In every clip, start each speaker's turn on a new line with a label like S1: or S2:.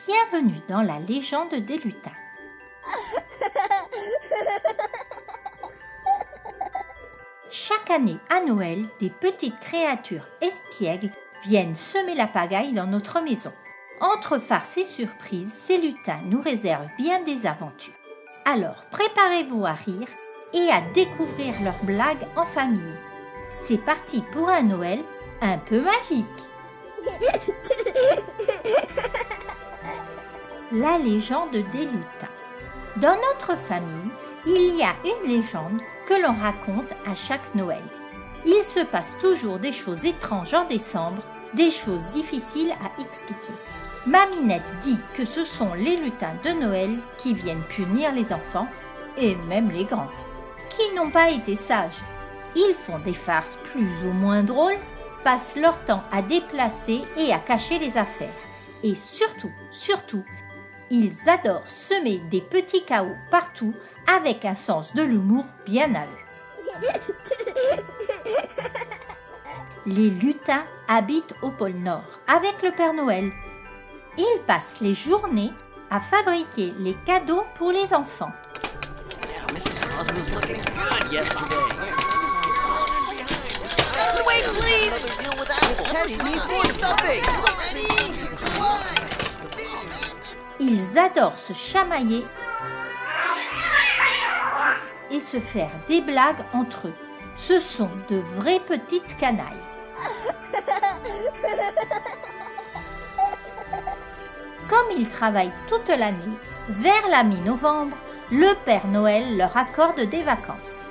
S1: Bienvenue dans la légende des lutins. Chaque année à Noël, des petites créatures espiègles viennent semer la pagaille dans notre maison. Entre farce et surprise, ces lutins nous réservent bien des aventures. Alors préparez-vous à rire et à découvrir leurs blagues en famille. C'est parti pour un Noël un peu magique. La légende des lutins. Dans notre famille, il y a une légende que l'on raconte à chaque Noël. Il se passe toujours des choses étranges en décembre, des choses difficiles à expliquer. Maminette dit que ce sont les lutins de Noël qui viennent punir les enfants, et même les grands, qui n'ont pas été sages. Ils font des farces plus ou moins drôles, passent leur temps à déplacer et à cacher les affaires. Et surtout, ils adorent semer des petits chaos partout avec un sens de l'humour bien à eux. Les lutins habitent au pôle Nord avec le Père Noël. Ils passent les journées à fabriquer les cadeaux pour les enfants. Ils adorent se chamailler et se faire des blagues entre eux. Ce sont de vraies petites canailles. Comme ils travaillent toute l'année, vers la mi-novembre, le Père Noël leur accorde des vacances.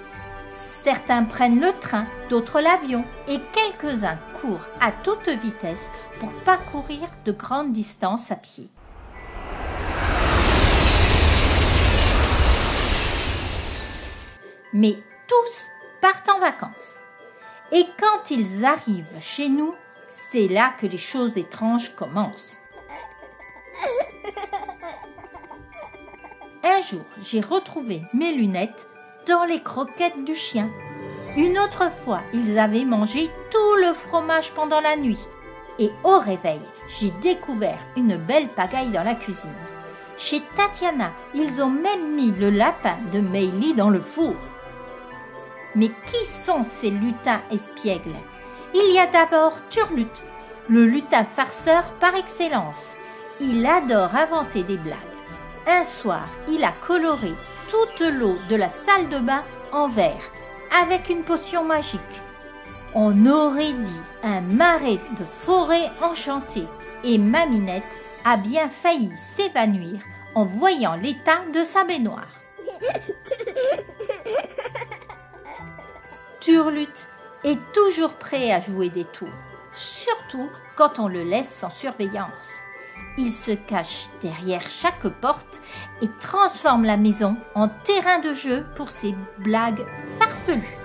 S1: Certains prennent le train, d'autres l'avion et quelques-uns courent à toute vitesse pour parcourir de grandes distances à pied. Mais tous partent en vacances. Et quand ils arrivent chez nous, c'est là que les choses étranges commencent. Un jour, j'ai retrouvé mes lunettes dans les croquettes du chien. Une autre fois, ils avaient mangé tout le fromage pendant la nuit. Et au réveil, j'ai découvert une belle pagaille dans la cuisine. Chez Tatiana, ils ont même mis le lapin de Meili dans le four. Mais qui sont ces lutins espiègles? Il y a d'abord Turlut, le lutin farceur par excellence. Il adore inventer des blagues. Un soir, il a coloré toute l'eau de la salle de bain en vert avec une potion magique. On aurait dit un marais de forêt enchantée et Maminette a bien failli s'évanouir en voyant l'état de sa baignoire. Turlut est toujours prêt à jouer des tours, surtout quand on le laisse sans surveillance. Il se cache derrière chaque porte et transforme la maison en terrain de jeu pour ses blagues farfelues.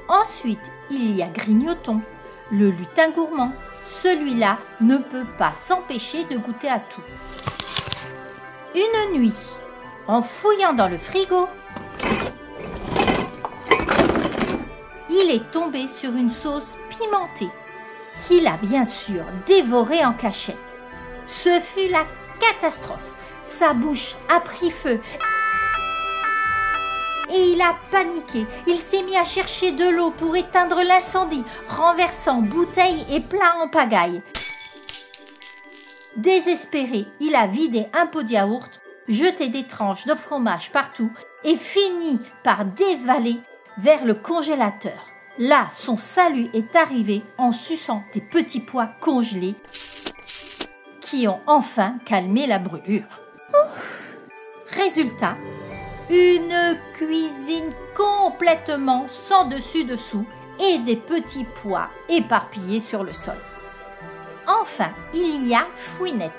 S1: Ensuite, il y a Grignoton, le lutin gourmand. Celui-là ne peut pas s'empêcher de goûter à tout. Une nuit, en fouillant dans le frigo, il est tombé sur une sauce pimentée qu'il a bien sûr dévorée en cachette. Ce fut la catastrophe. Sa bouche a pris feu et il a paniqué. Il s'est mis à chercher de l'eau pour éteindre l'incendie, renversant bouteilles et plats en pagaille. Désespéré, il a vidé un pot de yaourt, jeté des tranches de fromage partout et fini par dévaler vers le congélateur. Là, son salut est arrivé en suçant des petits pois congelés qui ont enfin calmé la brûlure. Résultat, une cuisine complètement sans dessus-dessous et des petits pois éparpillés sur le sol. Enfin, il y a Fouinette,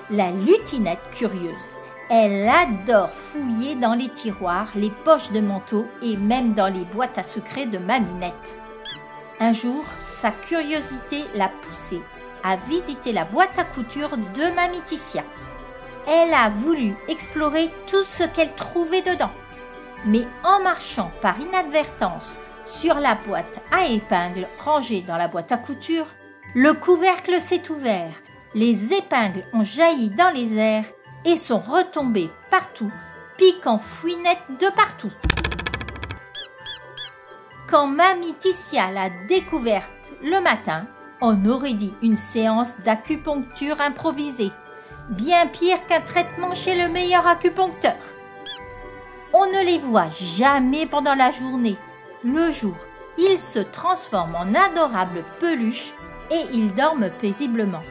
S1: la lutinette curieuse. Elle adore fouiller dans les tiroirs, les poches de manteau et même dans les boîtes à secrets de Maminette. Un jour, sa curiosité l'a poussée à visiter la boîte à couture de Mamie Titia. Elle a voulu explorer tout ce qu'elle trouvait dedans. Mais en marchant par inadvertance sur la boîte à épingles rangée dans la boîte à couture, Le couvercle s'est ouvert, les épingles ont jailli dans les airs et sont retombées partout, piquant Fouinette de partout. Quand Mamie Titia l'a découverte le matin, on aurait dit une séance d'acupuncture improvisée, bien pire qu'un traitement chez le meilleur acupuncteur. On ne les voit jamais pendant la journée. Le jour, ils se transforment en adorables peluches et ils dorment paisiblement.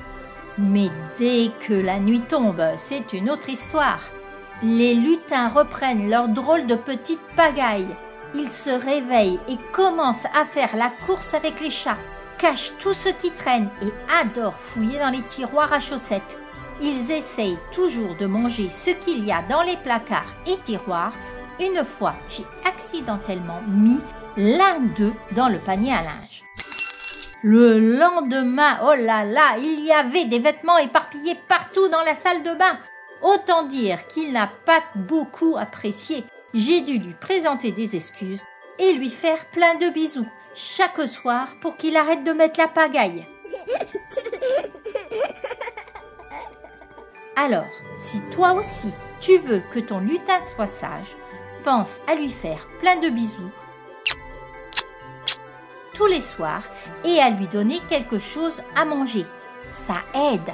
S1: Mais dès que la nuit tombe, c'est une autre histoire. Les lutins reprennent leur drôle de petite pagaille. Ils se réveillent et commencent à faire la course avec les chats, cachent tout ce qui traîne et adorent fouiller dans les tiroirs à chaussettes. Ils essayent toujours de manger ce qu'il y a dans les placards et tiroirs. Une fois, j'ai accidentellement mis l'un d'eux dans le panier à linge. Le lendemain, oh là là, il y avait des vêtements éparpillés partout dans la salle de bain. Autant dire qu'il n'a pas beaucoup apprécié. J'ai dû lui présenter des excuses et lui faire plein de bisous chaque soir pour qu'il arrête de mettre la pagaille. Alors, si toi aussi tu veux que ton lutin soit sage, pense à lui faire plein de bisous tous les soirs et à lui donner quelque chose à manger. Ça aide.